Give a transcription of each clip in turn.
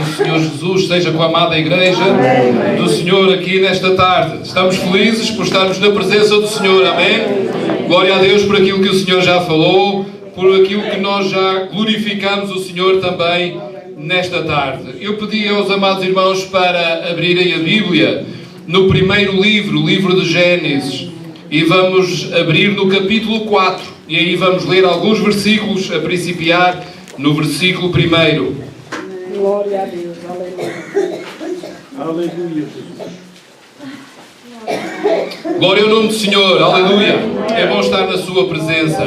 do Senhor Jesus seja com a amada Igreja do Senhor aqui nesta tarde. Estamos felizes por estarmos na presença do Senhor, amém? Glória a Deus por aquilo que o Senhor já falou, por aquilo que nós já glorificamos o Senhor também nesta tarde. Eu pedi aos amados irmãos para abrirem a Bíblia no primeiro livro, o livro de Gênesis, e vamos abrir no capítulo 4, e aí vamos ler alguns versículos, a principiar no versículo 1. Glória a Deus, aleluia. Aleluia. Glória ao nome do Senhor, aleluia. É bom estar na sua presença.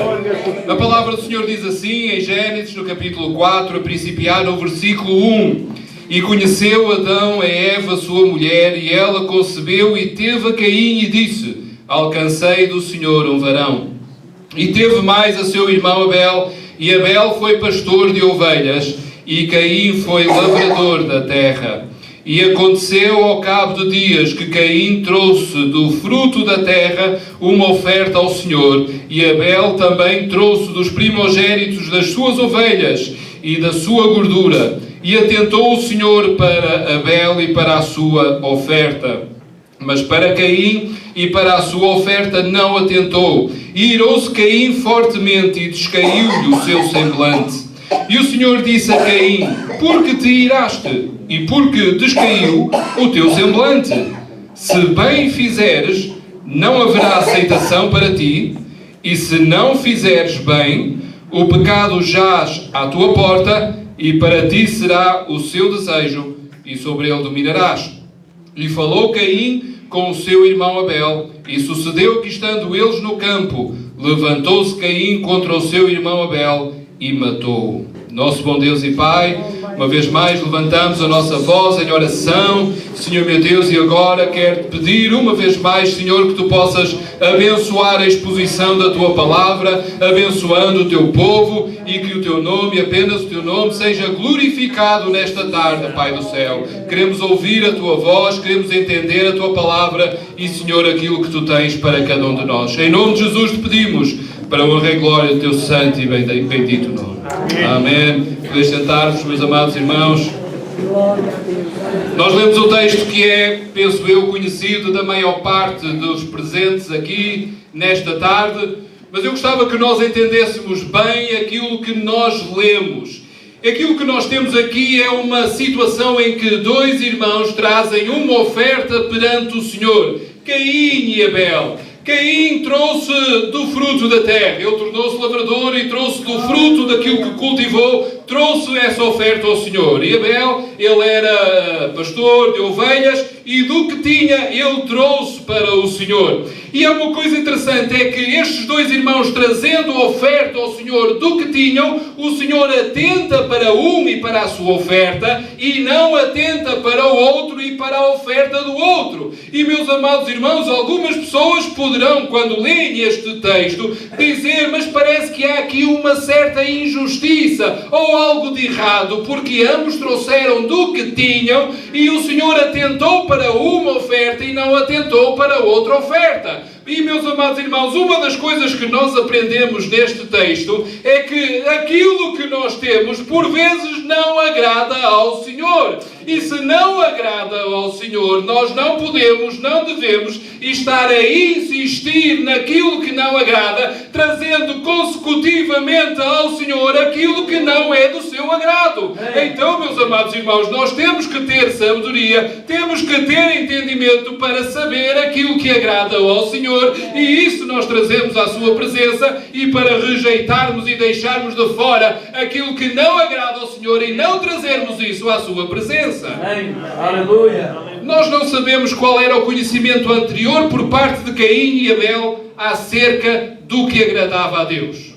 A palavra do Senhor diz assim, em Gênesis, no capítulo 4, a principiar no versículo 1. E conheceu Adão a Eva, sua mulher, e ela concebeu e teve a Caim e disse: alcancei do Senhor um varão. E teve mais a seu irmão Abel, e Abel foi pastor de ovelhas, e Caim foi lavrador da terra. E aconteceu ao cabo de dias que Caim trouxe do fruto da terra uma oferta ao Senhor, e Abel também trouxe dos primogénitos das suas ovelhas e da sua gordura. E atentou o Senhor para Abel e para a sua oferta, mas para Caim e para a sua oferta não atentou. E irou-se Caim fortemente e descaiu-lhe o seu semblante. E o Senhor disse a Caim: por que te iraste? E por que descaiu o teu semblante? Se bem fizeres, não haverá aceitação para ti, e se não fizeres bem, o pecado jaz à tua porta, e para ti será o seu desejo, e sobre ele dominarás. E falou Caim com o seu irmão Abel, e sucedeu que, estando eles no campo, levantou-se Caim contra o seu irmão Abel e matou-o. Nosso bom Deus e Pai, uma vez mais levantamos a nossa voz em oração, Senhor meu Deus, e agora quero-te pedir uma vez mais, Senhor, que tu possas abençoar a exposição da tua palavra, abençoando o teu povo, e que o teu nome, apenas o teu nome, seja glorificado nesta tarde, Pai do céu. Queremos ouvir a tua voz, queremos entender a tua palavra e, Senhor, aquilo que tu tens para cada um de nós. Em nome de Jesus te pedimos, para a honra e glória do teu santo e bendito nome. Amém. Podeis sentar-vos, meus amados irmãos. Nós lemos o texto que é, penso eu, conhecido da maior parte dos presentes aqui nesta tarde, mas eu gostava que nós entendêssemos bem aquilo que nós lemos. Aquilo que nós temos aqui é uma situação em que dois irmãos trazem uma oferta perante o Senhor, Caim e Abel. Caim trouxe do fruto da terra, ele tornou-se lavrador e trouxe do fruto daquilo que cultivou, trouxe essa oferta ao Senhor. E Abel, ele era pastor de ovelhas e do que tinha, ele trouxe para o Senhor. E há uma coisa interessante, é que estes dois irmãos, trazendo a oferta ao Senhor do que tinham, o Senhor atenta para um e para a sua oferta, e não atenta para o outro e para a oferta do outro. E, meus amados irmãos, algumas pessoas poderão, quando leem este texto, dizer: mas parece que há aqui uma certa injustiça, ou algo de errado, porque ambos trouxeram do que tinham, e o Senhor atentou para uma oferta e não atentou para outra oferta. E, meus amados irmãos, uma das coisas que nós aprendemos neste texto é que aquilo que nós temos, por vezes, não agrada ao Senhor. E se não agrada ao Senhor, nós não podemos, não devemos estar a insistir naquilo que não agrada, trazendo consecutivamente ao Senhor aquilo que não é do seu agrado. Então, meus amados irmãos, nós temos que ter sabedoria, temos que ter entendimento para saber aquilo que agrada ao Senhor, e isso nós trazemos à sua presença, e para rejeitarmos e deixarmos de fora aquilo que não agrada ao Senhor e não trazermos isso à sua presença. Amém. Aleluia. Nós não sabemos qual era o conhecimento anterior por parte de Caim e Abel acerca do que agradava a Deus.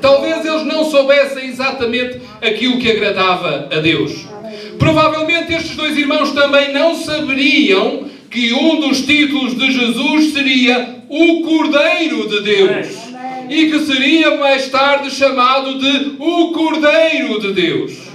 Talvez eles não soubessem exatamente aquilo que agradava a Deus. Provavelmente estes dois irmãos também não saberiam que um dos títulos de Jesus seria o Cordeiro de Deus, e que seria mais tarde chamado de o Cordeiro de Deus.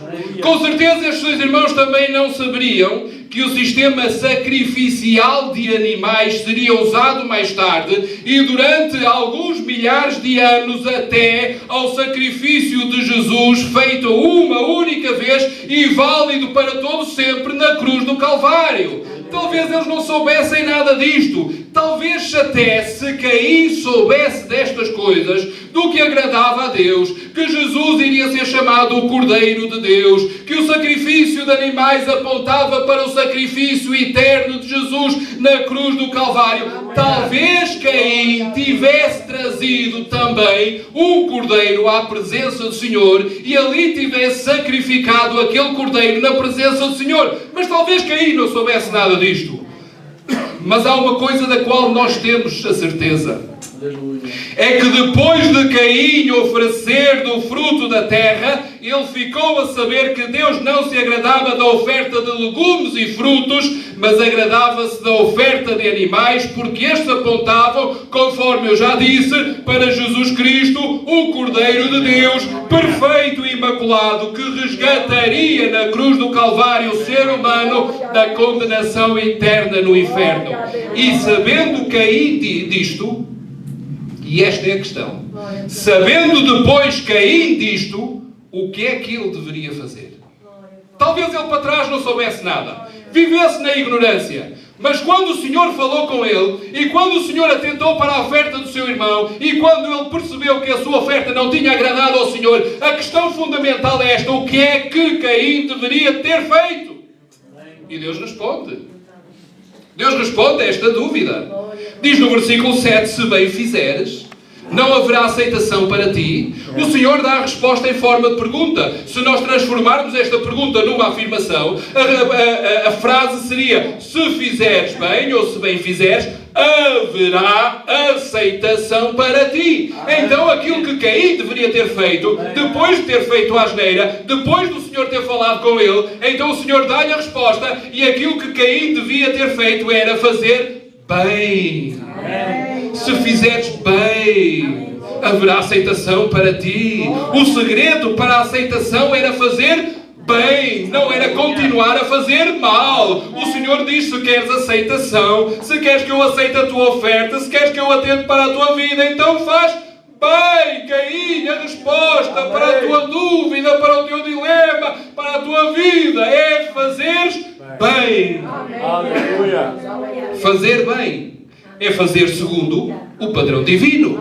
Com certeza estes dois irmãos também não saberiam que o sistema sacrificial de animais seria usado mais tarde e durante alguns milhares de anos até ao sacrifício de Jesus feito uma única vez e válido para todo sempre na cruz do Calvário. Talvez eles não soubessem nada disto. Talvez até se Caim soubesse destas coisas, do que agradava a Deus, que Jesus iria ser chamado o Cordeiro de Deus, que o sacrifício de animais apontava para o sacrifício eterno de Jesus na cruz do Calvário. Talvez Caim tivesse trazido também um cordeiro à presença do Senhor e ali tivesse sacrificado aquele cordeiro na presença do Senhor. Mas talvez Caim não soubesse nada disto. Mas há uma coisa da qual nós temos a certeza. É que depois de Caim oferecer do fruto da terra, ele ficou a saber que Deus não se agradava da oferta de legumes e frutos, mas agradava-se da oferta de animais, porque estes apontavam, conforme eu já disse, para Jesus Cristo, o Cordeiro de Deus, perfeito e imaculado, que resgataria na cruz do Calvário o ser humano da condenação eterna no inferno. E sabendo Caim disto, e esta é a questão, sabendo depois Caim disto, o que é que ele deveria fazer? Talvez ele para trás não soubesse nada, vivesse na ignorância, mas quando o Senhor falou com ele, e quando o Senhor atentou para a oferta do seu irmão, e quando ele percebeu que a sua oferta não tinha agradado ao Senhor, a questão fundamental é esta: o que é que Caim deveria ter feito? E Deus responde. Deus responde a esta dúvida. Diz no versículo 7, se bem fizeres, não haverá aceitação para ti. O Senhor dá a resposta em forma de pergunta. Se nós transformarmos esta pergunta numa afirmação, a frase seria: se fizeres bem, ou se bem fizeres, haverá aceitação para ti. Então aquilo que Caim deveria ter feito, depois de ter feito a asneira, depois do Senhor ter falado com ele, então o Senhor dá-lhe a resposta, e aquilo que Caim devia ter feito era fazer bem. Se fizeres bem, haverá aceitação para ti. O segredo para a aceitação era fazer bem, não era continuar a fazer mal. O Senhor diz: se queres aceitação, se queres que eu aceite a tua oferta, se queres que eu atente para a tua vida, então faz bem. Caim, a resposta para a tua dúvida, para o teu dilema, para a tua vida é fazeres bem. Aleluia. Fazer bem é fazer segundo o padrão divino.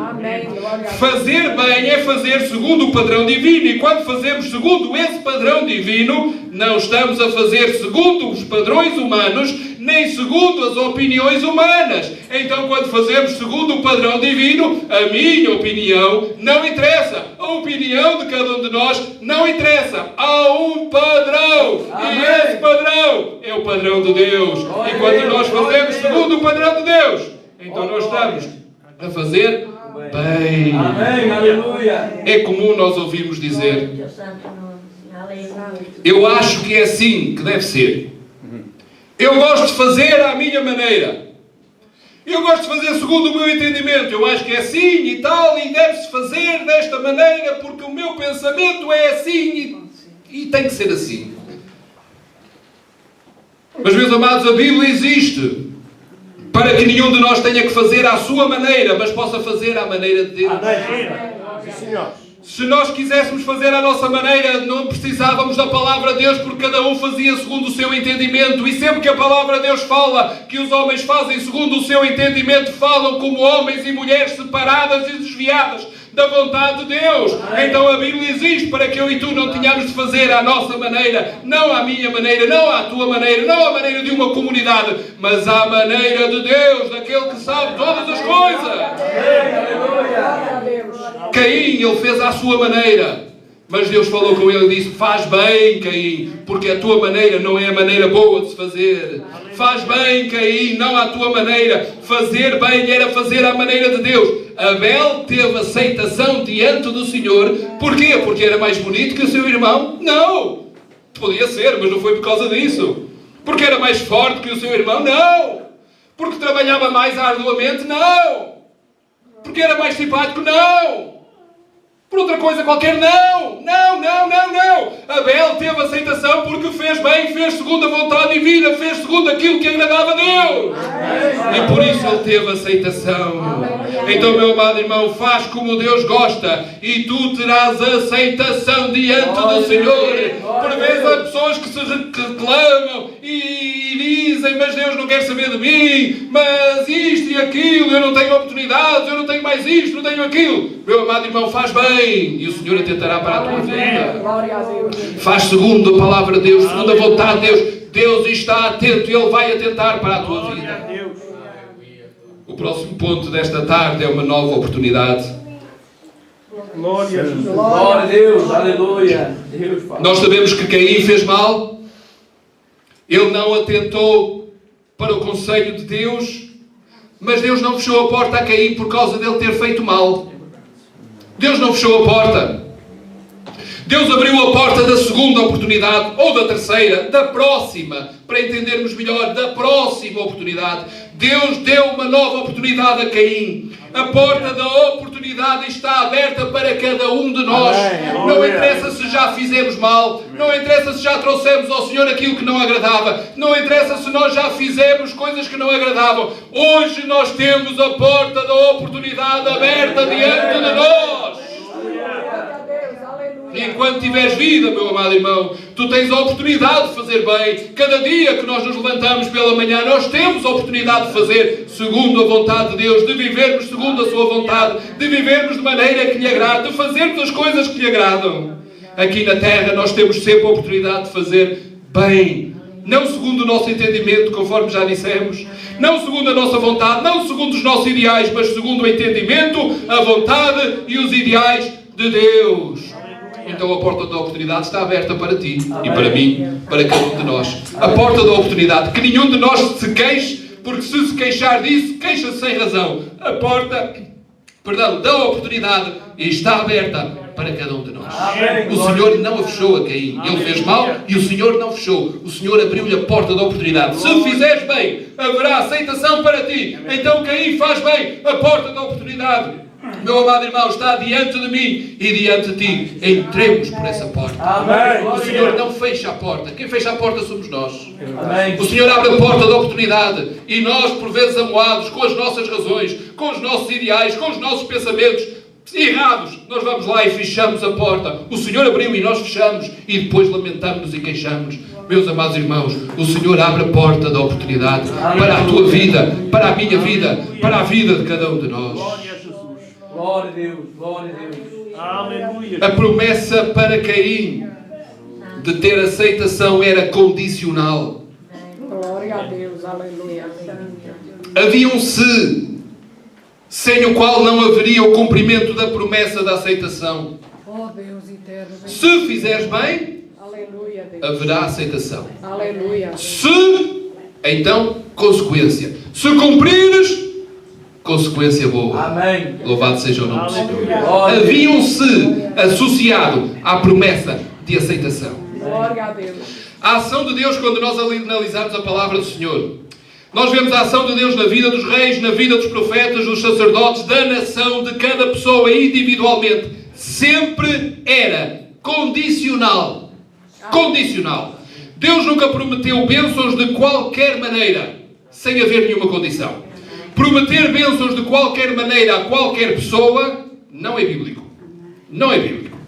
Fazer bem é fazer segundo o padrão divino. E quando fazemos segundo esse padrão divino, não estamos a fazer segundo os padrões humanos, nem segundo as opiniões humanas. Então, quando fazemos segundo o padrão divino, a minha opinião não interessa. A opinião de cada um de nós não interessa. Há um padrão. E esse padrão é o padrão de Deus. E quando nós fazemos segundo o padrão de Deus, então nós estamos a fazer bem. Amém, aleluia. É comum nós ouvirmos dizer: eu acho que é assim que deve ser. Eu gosto de fazer à minha maneira. Eu gosto de fazer segundo o meu entendimento. Eu acho que é assim e tal, e deve-se fazer desta maneira, porque o meu pensamento é assim e tem que ser assim. Mas, meus amados, a Bíblia existe para que nenhum de nós tenha que fazer à sua maneira, mas possa fazer à maneira de Deus. Se nós quiséssemos fazer à nossa maneira, não precisávamos da palavra de Deus, porque cada um fazia segundo o seu entendimento. E sempre que a palavra de Deus fala que os homens fazem segundo o seu entendimento, falam como homens e mulheres separadas e desviadas da vontade de Deus. Então a Bíblia existe para que eu e tu não tenhamos de fazer à nossa maneira, não à minha maneira, não à tua maneira, não à maneira de uma comunidade, mas à maneira de Deus, daquele que sabe todas as coisas. Caim, ele fez à sua maneira, mas Deus falou com ele e disse: faz bem, Caim, porque a tua maneira não é a maneira boa de se fazer. Faz bem, Caim, não à tua maneira. Fazer bem era fazer à maneira de Deus. Abel teve aceitação diante do Senhor. Porquê? Porque era mais bonito que o seu irmão? Não! Podia ser, mas não foi por causa disso. Porque era mais forte que o seu irmão? Não! Porque trabalhava mais arduamente? Não! Porque era mais simpático? Não! Por outra coisa qualquer. Não, não, não, não, não. Abel teve aceitação porque fez bem, fez segundo a vontade divina, fez segundo aquilo que agradava a Deus. E por isso ele teve aceitação. Então, meu amado irmão, faz como Deus gosta e tu terás aceitação diante do Senhor. Por vezes há pessoas que se reclamam e dizem, mas Deus não quer saber de mim, mas isto e aquilo, eu não tenho oportunidades, eu não tenho mais isto, não tenho aquilo. Meu amado irmão, faz bem e o Senhor atentará para a tua vida. Faz segundo a palavra de Deus, segundo a vontade de Deus. Deus está atento e Ele vai atentar para a tua vida. O próximo ponto desta tarde é uma nova oportunidade. Glória a Deus, aleluia. Nós sabemos que Caim fez mal. Ele não atentou para o conselho de Deus, mas Deus não fechou a porta a Caim por causa dele ter feito mal. Deus não fechou a porta. Deus abriu a porta da segunda oportunidade, ou da terceira, da próxima, para entendermos melhor, da próxima oportunidade. Deus deu uma nova oportunidade a Caim. A porta da oportunidade está aberta para cada um de nós. Não interessa se já fizemos mal, não interessa se já trouxemos ao Senhor aquilo que não agradava, não interessa se nós já fizemos coisas que não agradavam. Hoje nós temos a porta da oportunidade aberta diante de nós. Enquanto tiveres vida, meu amado irmão, tu tens a oportunidade de fazer bem. Cada dia que nós nos levantamos pela manhã, nós temos a oportunidade de fazer segundo a vontade de Deus, de vivermos segundo a sua vontade, de vivermos de maneira que lhe agrada, de fazermos as coisas que lhe agradam. Aqui na terra nós temos sempre a oportunidade de fazer bem. Não segundo o nosso entendimento, conforme já dissemos. Não segundo a nossa vontade, não segundo os nossos ideais, mas segundo o entendimento, a vontade e os ideais de Deus. Então a porta da oportunidade está aberta para ti e para mim, para cada um de nós. A porta da oportunidade, que nenhum de nós se queixe, porque se queixar disso, queixa-se sem razão. A porta, da oportunidade está aberta para cada um de nós. O Senhor não a fechou a Caim. Ele fez mal e o Senhor não fechou. O Senhor abriu-lhe a porta da oportunidade. Se fizeres bem, haverá aceitação para ti. Então Caim faz bem, a porta da oportunidade, meu amado irmão, está diante de mim e diante de ti. Entremos por essa porta. Amém. O Senhor não fecha a porta. Quem fecha a porta somos nós. Amém. O Senhor abre a porta da oportunidade e nós, por vezes amoados, com as nossas razões, com os nossos ideais, com os nossos pensamentos errados, nós vamos lá e fechamos a porta. O Senhor abriu e nós fechamos e depois lamentamos-nos e queixamos. Meus amados irmãos, o Senhor abre a porta da oportunidade para a tua vida, para a minha vida, para a vida de cada um de nós. Glória a Deus, glória a Deus. Aleluia. A promessa para Caim de ter aceitação era condicional. Glória a Deus, aleluia. Havia um se, sem o qual não haveria o cumprimento da promessa da aceitação. Oh Deus eterno. Se fizeres bem, Aleluia, Deus. haverá aceitação. Aleluia. Se, então, consequência. Se cumprires, consequência boa. Amém. Louvado seja o nome do Senhor. Glória. Havia um se associado à promessa de aceitação. Glória a Deus. A ação de Deus, quando nós analisarmos a palavra do Senhor, nós vemos a ação de Deus na vida dos reis, na vida dos profetas, dos sacerdotes, da nação, de cada pessoa individualmente. Sempre era condicional. Condicional. Deus nunca prometeu bênçãos de qualquer maneira, sem haver nenhuma condição. Prometer bênçãos de qualquer maneira a qualquer pessoa não é bíblico. Não é bíblico.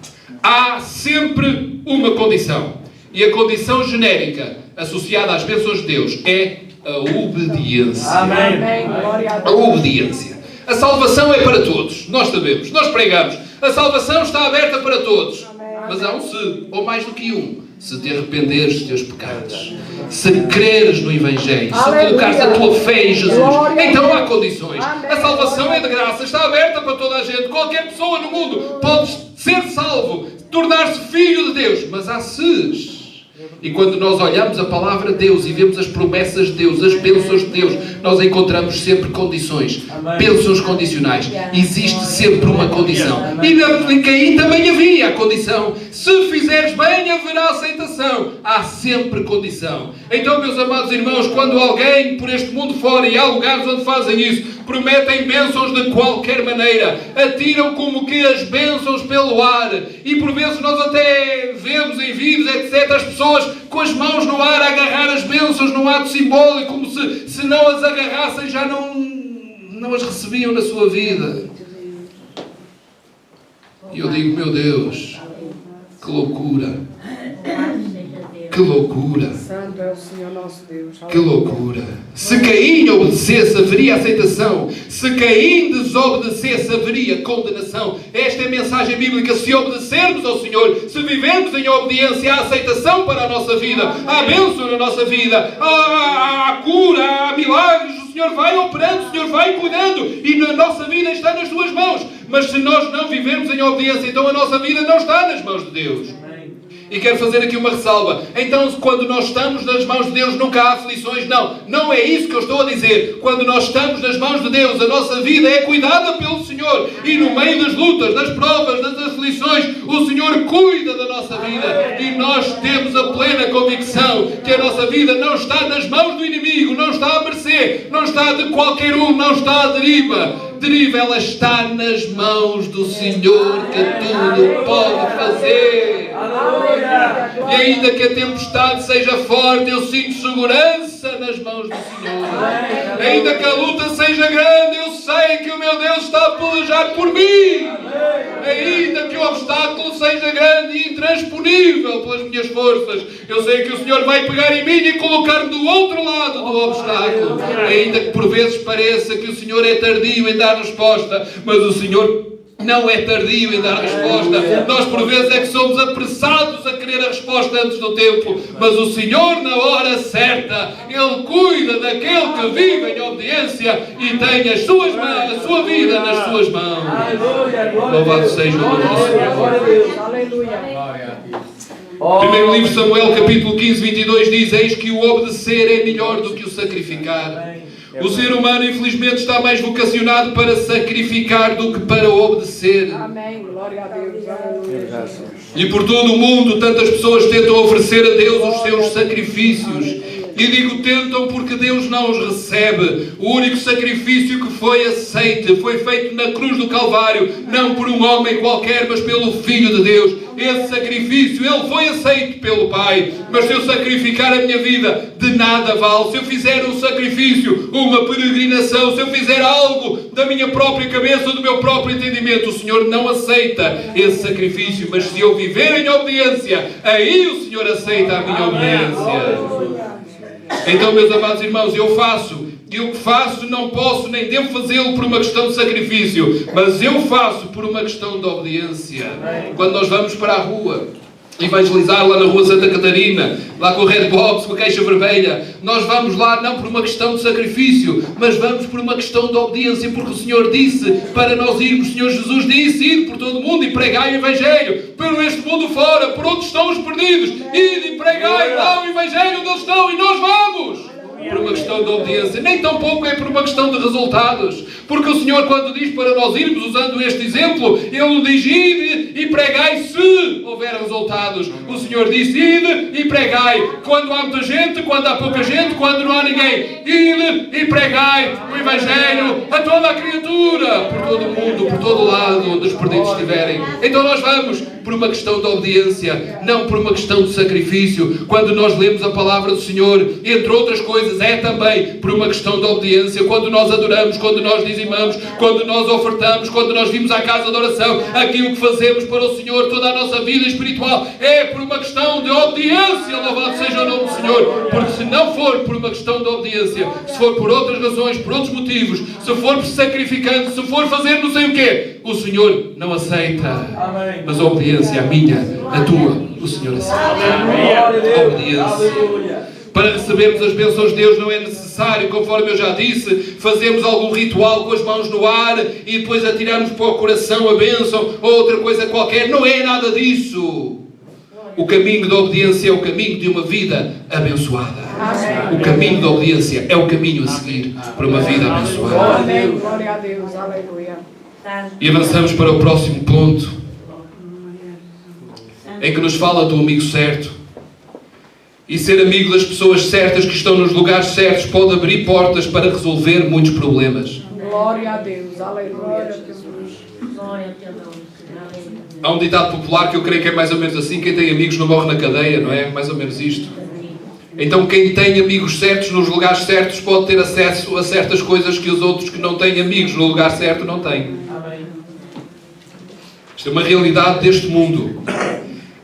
Há sempre uma condição. E a condição genérica associada às bênçãos de Deus é a obediência. Amém. Amém. Glória a A Deus. obediência. A salvação é para todos. Nós sabemos. Nós pregamos. A salvação está aberta para todos. Mas há um se, ou mais do que um. Se te arrependeres dos teus pecados, se creres no Evangelho, se colocares a tua fé em Jesus, então há condições. A salvação é de graça, está aberta para toda a gente. Qualquer pessoa no mundo pode ser salvo, tornar-se filho de Deus, mas há ses. E quando nós olhamos a palavra de Deus e vemos as promessas de Deus, as bênçãos de Deus, nós encontramos sempre condições, bênçãos condicionais. Existe sempre uma condição. E em Caim também havia a condição. Se fizeres bem, haverá aceitação. Há sempre condição. Então, meus amados irmãos, quando alguém por este mundo fora, e há lugares onde fazem isso, prometem bênçãos de qualquer maneira, atiram como que as bênçãos pelo ar, e por vezes nós até vemos em vídeos, etc., as pessoas com as mãos no ar a agarrar as bênçãos num ato simbólico, como se não as agarrassem já não as recebiam na sua vida. E eu digo, meu Deus, que loucura! Que loucura! Santo é o Senhor nosso Deus. Que loucura! Se Caim obedecesse, haveria aceitação. Se Caim desobedecesse, haveria condenação. Esta é a mensagem bíblica. Se obedecermos ao Senhor, se vivermos em obediência, há aceitação para a nossa vida, há bênção na nossa vida, há cura, há milagres. O Senhor vai operando, o Senhor vai cuidando, e na nossa vida está nas suas mãos. Mas se nós não vivermos em obediência, então a nossa vida não está nas mãos de Deus. E quero fazer aqui uma ressalva. Então, quando nós estamos nas mãos de Deus, nunca há aflições. Não é isso que eu estou a dizer. Quando nós estamos nas mãos de Deus, a nossa vida é cuidada pelo Senhor. E no meio das lutas, das provas, das aflições, o Senhor cuida da nossa vida. E nós temos a plena convicção que a nossa vida não está nas mãos do inimigo, não está à mercê, não está de qualquer um, não está à deriva. Ela está nas mãos do Senhor, que tudo pode fazer. E ainda que a tempestade seja forte, eu sinto segurança nas mãos do Senhor. Ainda que a luta seja grande, eu sei que o meu Deus está a pelejar por mim. Ainda que o obstáculo seja grande e intransponível pelas minhas forças, eu sei que o Senhor vai pegar em mim e colocar-me do outro lado do obstáculo. Ainda que por vezes pareça que o Senhor é tardio em dar resposta, mas o Senhor não é tardio em dar resposta. Nós por vezes é que somos apressados a querer a resposta antes do tempo, mas o Senhor na hora certa, Ele cuida daquele que vive em obediência e tem as suas mãos, a sua vida nas suas mãos. Louvado seja o nome do Senhor. Aleluia. Primeiro livro de Samuel, capítulo 15, 22 diz: eis que o obedecer é melhor do que o sacrificar. O ser humano, infelizmente, está mais vocacionado para sacrificar do que para obedecer. Amém. Glória a Deus. Aleluia. E por todo o mundo, tantas pessoas tentam oferecer a Deus os seus sacrifícios. E digo tentam porque Deus não os recebe. O único sacrifício que foi aceite foi feito na cruz do Calvário, não por um homem qualquer, mas pelo Filho de Deus. Esse sacrifício, ele foi aceito pelo Pai. Mas se eu sacrificar a minha vida, de nada vale. Se eu fizer um sacrifício, uma peregrinação, se eu fizer algo da minha própria cabeça, do meu próprio entendimento, o Senhor não aceita esse sacrifício. Mas se eu viver em obediência, aí o Senhor aceita a minha obediência. Então, meus amados irmãos, eu faço, e o que faço não posso nem devo fazê-lo por uma questão de sacrifício, mas eu faço por uma questão de obediência. Quando nós vamos para a rua evangelizar lá na rua Santa Catarina, lá com o Red Box, com a caixa vermelha, nós vamos lá não por uma questão de sacrifício, mas vamos por uma questão de obediência, porque o Senhor disse para nós irmos. O Senhor Jesus disse: ide por todo o mundo e pregai o Evangelho, por este mundo fora, por onde estão os perdidos, ide e pregai lá o Evangelho onde eles estão, e nós vamos. Por uma questão de obediência, nem tão pouco é por uma questão de resultados, porque o Senhor, quando diz para nós irmos usando este exemplo, Ele não diz ide e pregai se houver resultados. O Senhor disse ide e pregai quando há muita gente, quando há pouca gente, quando não há ninguém. Ide e pregai o Evangelho a toda a criatura, por todo o mundo, por todo o lado onde os perdidos estiverem. Então nós vamos por uma questão de obediência, não por uma questão de sacrifício. Quando nós lemos a palavra do Senhor, entre outras coisas, é também por uma questão de obediência. Quando nós adoramos, quando nós dizimamos, quando nós ofertamos, quando nós vimos à casa de oração, aquilo que fazemos para o Senhor, toda a nossa vida espiritual, é por uma questão de obediência. Louvado seja o nome do Senhor. Porque se não for por uma questão de obediência, se for por outras razões, por outros motivos, se for sacrificando, se for fazer não sei o quê, o Senhor não aceita. Mas a obediência, a minha, a tua, o Senhor aceita. A obediência. Para recebermos as bênçãos de Deus não é necessário, conforme eu já disse, fazermos algum ritual com as mãos no ar e depois atirarmos para o coração a bênção ou outra coisa qualquer. Não é nada disso. O caminho da obediência é o caminho de uma vida abençoada. O caminho da obediência é o caminho a seguir para uma vida abençoada. Amém. Glória a Deus. Aleluia. E avançamos para o próximo ponto, em que nos fala do amigo certo. E ser amigo das pessoas certas que estão nos lugares certos pode abrir portas para resolver muitos problemas. Glória a Deus. Aleluia, Jesus. Há um ditado popular que eu creio que é mais ou menos assim: quem tem amigos não morre na cadeia, não é? Mais ou menos isto. Então quem tem amigos certos nos lugares certos pode ter acesso a certas coisas que os outros que não têm amigos no lugar certo não têm. Isto é uma realidade deste mundo.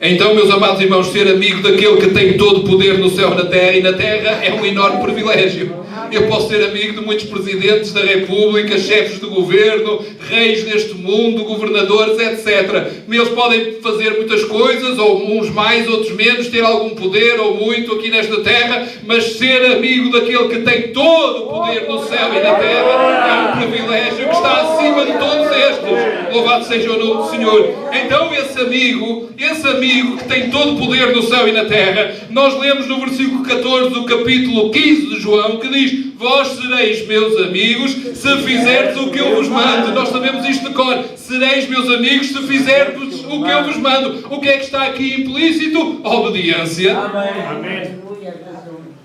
Então, meus amados irmãos, ser amigo daquele que tem todo o poder no céu e na terra é um enorme privilégio. Eu posso ser amigo de muitos presidentes da República, chefes de governo, reis deste mundo, governadores, etc. Eles podem fazer muitas coisas, ou uns mais, outros menos, ter algum poder ou muito aqui nesta terra, mas ser amigo daquele que tem todo o poder no céu e na terra é um privilégio que está acima de todos estes. Louvado seja o nome do Senhor. Então esse amigo que tem todo o poder no céu e na terra, nós lemos no versículo 14 do capítulo 15 de João, que diz: vós sereis meus amigos se fizerdes o que eu vos mando. Nós sabemos isto de cor. Sereis meus amigos se fizerdes o que eu vos mando. O que é que está aqui implícito? Obediência. Amém.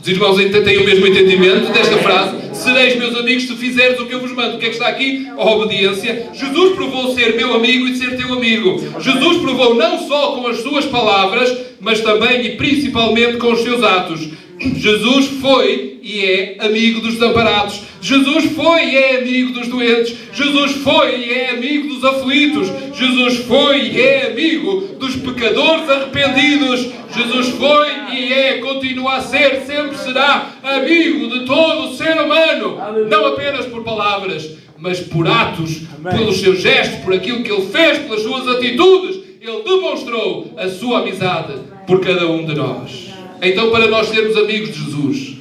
Os irmãos têm o mesmo entendimento desta frase? Sereis meus amigos se fizerdes o que eu vos mando. O que é que está aqui? A obediência. Jesus provou ser meu amigo e ser teu amigo. Jesus provou não só com as suas palavras, mas também e principalmente com os seus atos. Jesus foi e é amigo dos desamparados. Jesus foi e é amigo dos doentes. Jesus foi e é amigo dos aflitos. Jesus foi e é amigo dos pecadores arrependidos. Jesus foi e é, continua a ser, sempre será amigo de todo o ser humano. Não apenas por palavras, mas por atos, pelos seus gestos, por aquilo que ele fez, pelas suas atitudes. Ele demonstrou a sua amizade por cada um de nós. Então, para nós sermos amigos de Jesus,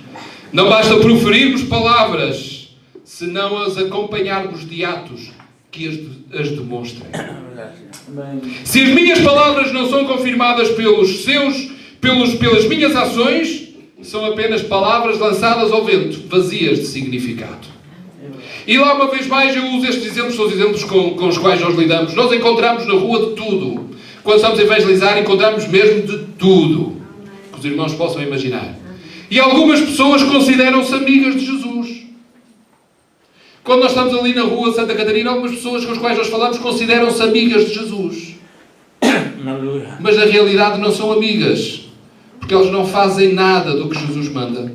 não basta proferirmos palavras, se não as acompanharmos de atos que as demonstrem. Se as minhas palavras não são confirmadas pelas minhas ações, são apenas palavras lançadas ao vento, vazias de significado. E lá uma vez mais eu uso estes exemplos, são os exemplos com os quais nós lidamos. Nós encontramos na rua de tudo. Quando estamos a evangelizar, encontramos mesmo de tudo que os irmãos possam imaginar. E algumas pessoas consideram-se amigas de Jesus. Quando nós estamos ali na rua de Santa Catarina, algumas pessoas com as quais nós falamos consideram-se amigas de Jesus. Mas na realidade não são amigas, porque elas não fazem nada do que Jesus manda.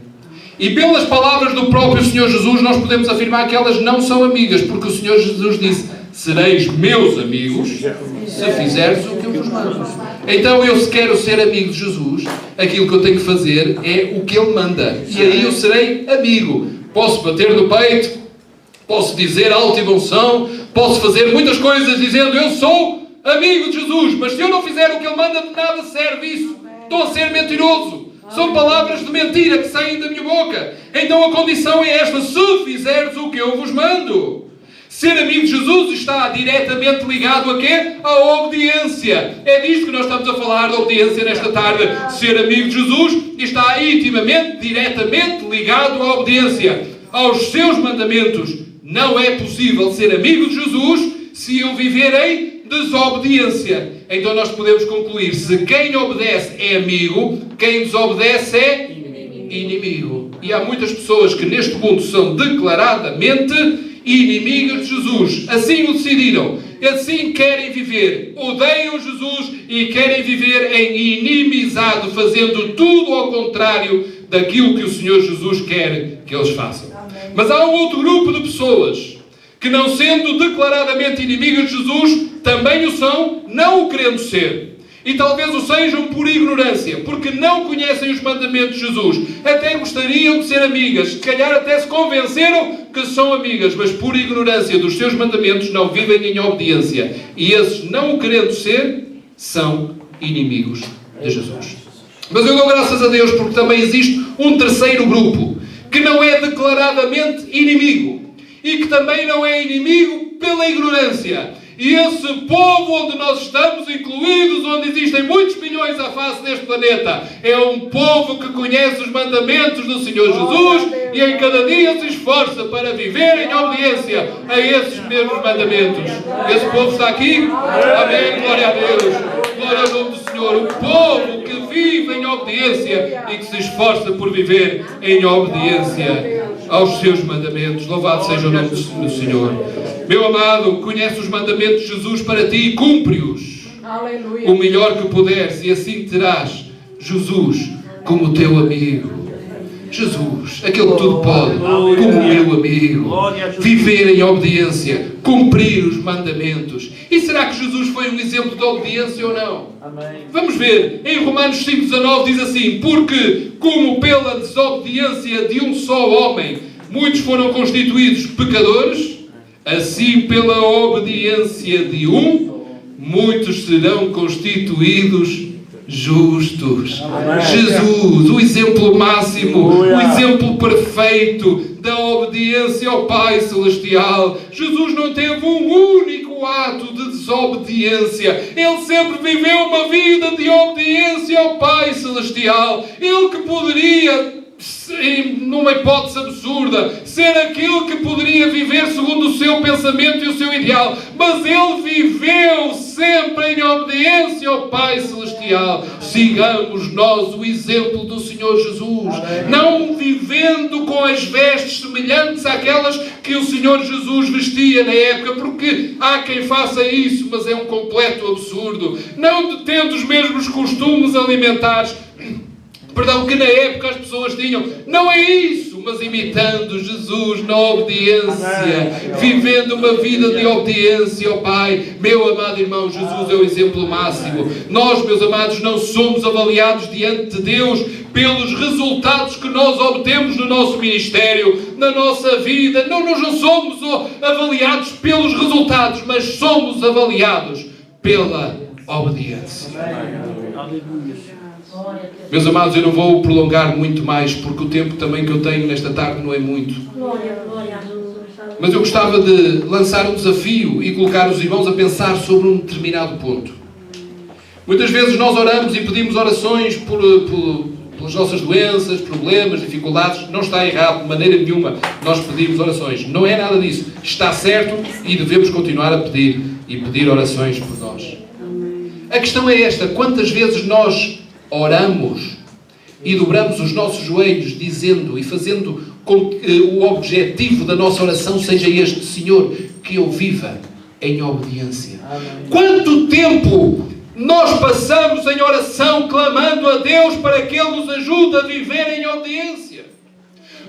E pelas palavras do próprio Senhor Jesus, nós podemos afirmar que elas não são amigas, porque o Senhor Jesus disse: sereis meus amigos se fizerdes o que eu vos mando. Então eu, se quero ser amigo de Jesus, aquilo que eu tenho que fazer é o que Ele manda. E aí eu serei amigo. Posso bater no peito, posso dizer alta e bom som, posso fazer muitas coisas dizendo eu sou amigo de Jesus, mas se eu não fizer o que Ele manda, de nada serve isso. Estou a ser mentiroso. São palavras de mentira que saem da minha boca. Então a condição é esta: se fizerdes o que eu vos mando. Ser amigo de Jesus está diretamente ligado a quê? À obediência. É disto que nós estamos a falar, da obediência nesta tarde. Ser amigo de Jesus está intimamente, diretamente ligado à obediência, aos seus mandamentos. Não é possível ser amigo de Jesus se eu viver em desobediência. Então nós podemos concluir: se quem obedece é amigo, quem desobedece é inimigo. E há muitas pessoas que neste mundo são declaradamente inimigas de Jesus. Assim o decidiram. Assim querem viver. Odeiam Jesus e querem viver em inimizade, fazendo tudo ao contrário daquilo que o Senhor Jesus quer que eles façam. Mas há um outro grupo de pessoas que, não sendo declaradamente inimigas de Jesus, também o são, não o querendo ser. E talvez o sejam por ignorância, porque não conhecem os mandamentos de Jesus. Até gostariam de ser amigas, se calhar até se convenceram que são amigas, mas por ignorância dos seus mandamentos não vivem em obediência. E esses, não o querendo ser, são inimigos de Jesus. Mas eu dou graças a Deus porque também existe um terceiro grupo, que não é declaradamente inimigo, e que também não é inimigo pela ignorância. E esse povo onde nós estamos incluídos, onde existem muitos milhões à face deste planeta, é um povo que conhece os mandamentos do Senhor Jesus e em cada dia se esforça para viver em obediência a esses mesmos mandamentos. Esse povo está aqui? Amém, glória a Deus. Glória ao nome do Senhor. O povo que vive em obediência e que se esforça por viver em obediência aos seus mandamentos. Louvado seja o nome do Senhor. Meu amado, conhece os mandamentos de Jesus para ti e cumpre-os o melhor que puderes, e assim terás Jesus como teu amigo. Jesus, aquele que tudo pode, como meu amigo, viver em obediência, cumprir os mandamentos. E será que Jesus foi um exemplo de obediência ou não? Amém. Vamos ver, em Romanos 5,19 diz assim: porque como pela desobediência de um só homem muitos foram constituídos pecadores, assim pela obediência de um muitos serão constituídos justos. Amém. Jesus, o exemplo máximo, o exemplo perfeito da obediência ao Pai Celestial. Jesus não teve um único ato de desobediência. Ele sempre viveu uma vida de obediência ao Pai Celestial. Ele que poderia, numa hipótese absurda, ser aquele que poderia viver segundo o seu pensamento e o seu ideal, mas ele viveu sempre em obediência ao Pai Celestial. Sigamos nós o exemplo do Senhor Jesus. Amém. Não vivendo com as vestes semelhantes àquelas que o Senhor Jesus vestia na época, porque há quem faça isso, mas é um completo absurdo. Não tendo os mesmos costumes alimentares, que na época as pessoas tinham. Não é isso, mas imitando Jesus na obediência, vivendo uma vida de obediência ao Pai. Meu amado irmão, Jesus é o exemplo máximo. Nós, meus amados, não somos avaliados diante de Deus pelos resultados que nós obtemos no nosso ministério, na nossa vida. Não somos avaliados pelos resultados, mas somos avaliados pela obediência. Meus amados, eu não vou prolongar muito mais, porque o tempo também que eu tenho nesta tarde não é muito. Mas eu gostava de lançar um desafio e colocar os irmãos a pensar sobre um determinado ponto. Muitas vezes nós oramos e pedimos orações pelas nossas doenças, problemas, dificuldades. Não está errado de maneira nenhuma nós pedimos orações. Não é nada disso. Está certo e devemos continuar a pedir e pedir orações por nós. A questão é esta: quantas vezes nós oramos e dobramos os nossos joelhos dizendo e fazendo com que o objetivo da nossa oração seja este: Senhor, que eu viva em obediência. Amém. Quanto tempo nós passamos em oração clamando a Deus para que Ele nos ajude a viver em obediência?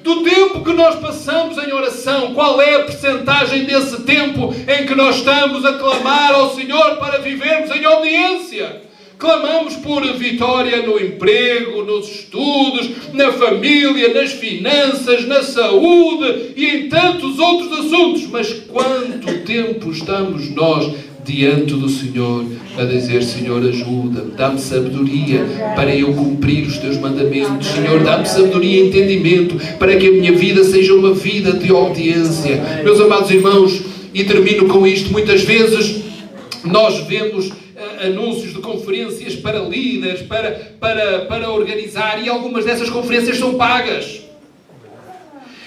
Do tempo que nós passamos em oração, qual é a percentagem desse tempo em que nós estamos a clamar ao Senhor para vivermos em obediência? Clamamos por vitória no emprego, nos estudos, na família, nas finanças, na saúde e em tantos outros assuntos. Mas quanto tempo estamos nós diante do Senhor a dizer: Senhor, ajuda-me, dá-me sabedoria para eu cumprir os Teus mandamentos. Senhor, dá-me sabedoria e entendimento para que a minha vida seja uma vida de obediência. Meus amados irmãos, e termino com isto, muitas vezes nós vemos anúncios de conferências para líderes, para organizar, e algumas dessas conferências são pagas.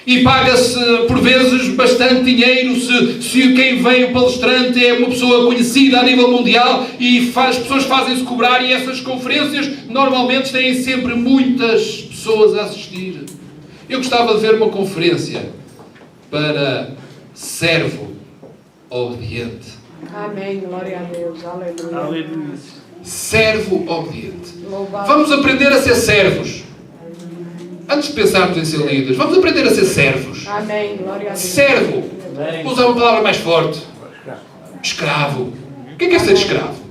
E paga-se, por vezes, bastante dinheiro se quem vem, o palestrante, é uma pessoa conhecida a nível mundial, e as pessoas fazem-se cobrar, e essas conferências normalmente têm sempre muitas pessoas a assistir. Eu gostava de ver uma conferência para servo obediente. Amém, glória a Deus, aleluia. Servo obediente. Vamos aprender a ser servos. Antes de pensarmos em ser líderes, vamos aprender a ser servos. Amém, glória a Deus. Servo. Vou usar uma palavra mais forte. Escravo. Quem quer ser escravo?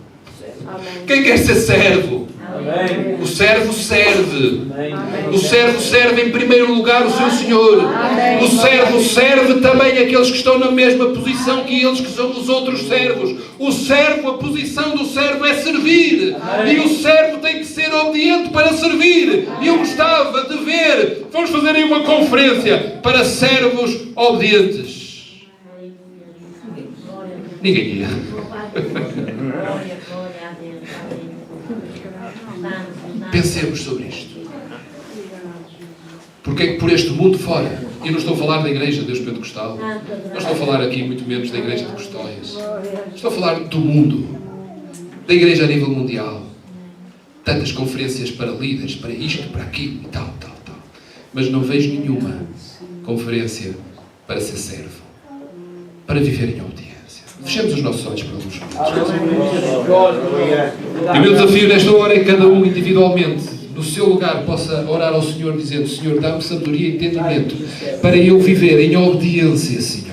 Amém. Quem quer ser servo? Amém. O servo serve. Amém. O servo serve em primeiro lugar o seu Senhor. Amém. O servo serve também aqueles que estão na mesma posição que eles, que são os outros servos. O servo, a posição do servo é servir. Amém. E o servo tem que ser obediente para servir. E eu gostava de ver, vamos fazer aí uma conferência para servos obedientes. Ninguém ia. Pensemos sobre isto. Porque é que por este mundo fora, e não estou a falar da Igreja de Deus Pentecostal, não estou a falar aqui muito menos da Igreja de Custóias, estou a falar do mundo, da Igreja a nível mundial, tantas conferências para líderes, para isto, para aquilo e tal. Mas não vejo nenhuma conferência para ser servo, para viver em obediência. Fechemos os nossos olhos para alguns minutos. E o meu desafio nesta hora é que cada um individualmente, no seu lugar, possa orar ao Senhor dizendo: Senhor, dá-me sabedoria e entendimento para eu viver em obediência, Senhor.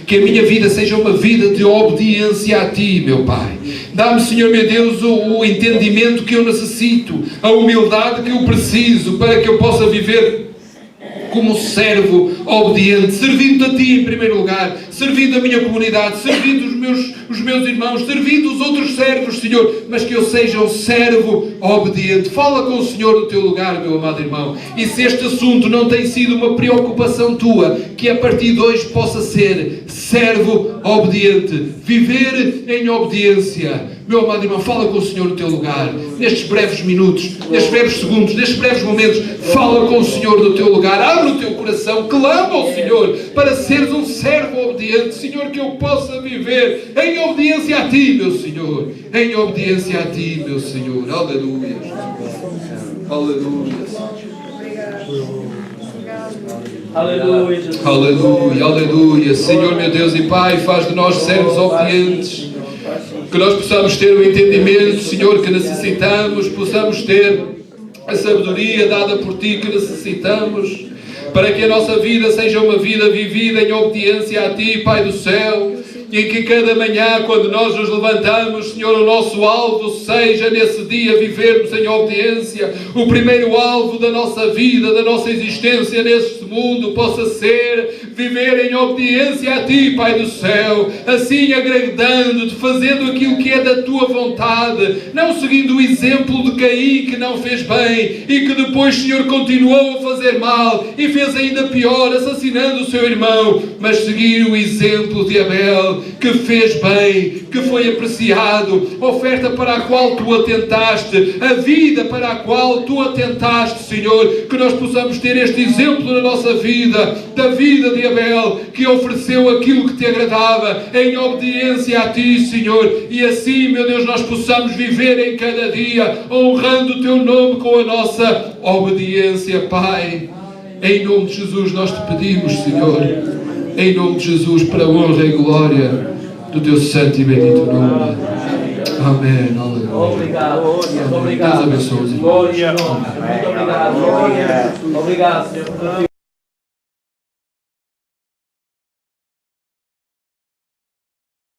Que a minha vida seja uma vida de obediência a Ti, meu Pai. Dá-me, Senhor, meu Deus, o entendimento que eu necessito, a humildade que eu preciso para que eu possa viver como servo obediente, servindo a Ti em primeiro lugar, servindo a minha comunidade, servindo os meus irmãos, servindo os outros servos, Senhor, mas que eu seja um servo obediente. Fala com o Senhor no teu lugar, meu amado irmão, e se este assunto não tem sido uma preocupação tua, que a partir de hoje possa ser servo obediente, viver em obediência. Meu amado irmão, fala com o Senhor no teu lugar, nestes breves minutos, nestes breves segundos, nestes breves momentos, fala com o Senhor no teu lugar, abre o teu coração, clama ao Senhor para seres um servo obediente, Senhor, que eu possa viver em obediência a Ti, meu Senhor, em obediência a Ti, meu Senhor. Aleluia. Aleluia. Aleluia, Jesus. Aleluia, aleluia. Senhor, meu Deus e Pai, faz de nós servos obedientes. Que nós possamos ter o entendimento, Senhor, que necessitamos, possamos ter a sabedoria dada por Ti que necessitamos, para que a nossa vida seja uma vida vivida em obediência a Ti, Pai do céu, e que cada manhã, quando nós nos levantamos, Senhor, o nosso alvo seja nesse dia vivermos em obediência. O primeiro alvo da nossa vida, da nossa existência neste mundo, possa ser viver em obediência a Ti, Pai do céu, assim agradando-Te, fazendo aquilo que é da Tua vontade, não seguindo o exemplo de Caim, que não fez bem e que depois, Senhor, continuou a fazer mal e fez ainda pior, assassinando o seu irmão, mas seguir o exemplo de Abel, que fez bem, que foi apreciado, oferta para a qual Tu atentaste, a vida para a qual Tu atentaste, Senhor, que nós possamos ter este exemplo na nossa vida, da vida de Abel, que ofereceu aquilo que Te agradava, em obediência a Ti, Senhor, e assim, meu Deus, nós possamos viver em cada dia, honrando o Teu nome com a nossa obediência, Pai. Em nome de Jesus nós Te pedimos, Senhor, em nome de Jesus, para a honra e glória do Teu santo e bendito nome. Amém. Aleluia. Obrigado. Deus abençoe os irmãos. Muito obrigado. Obrigado, Senhor.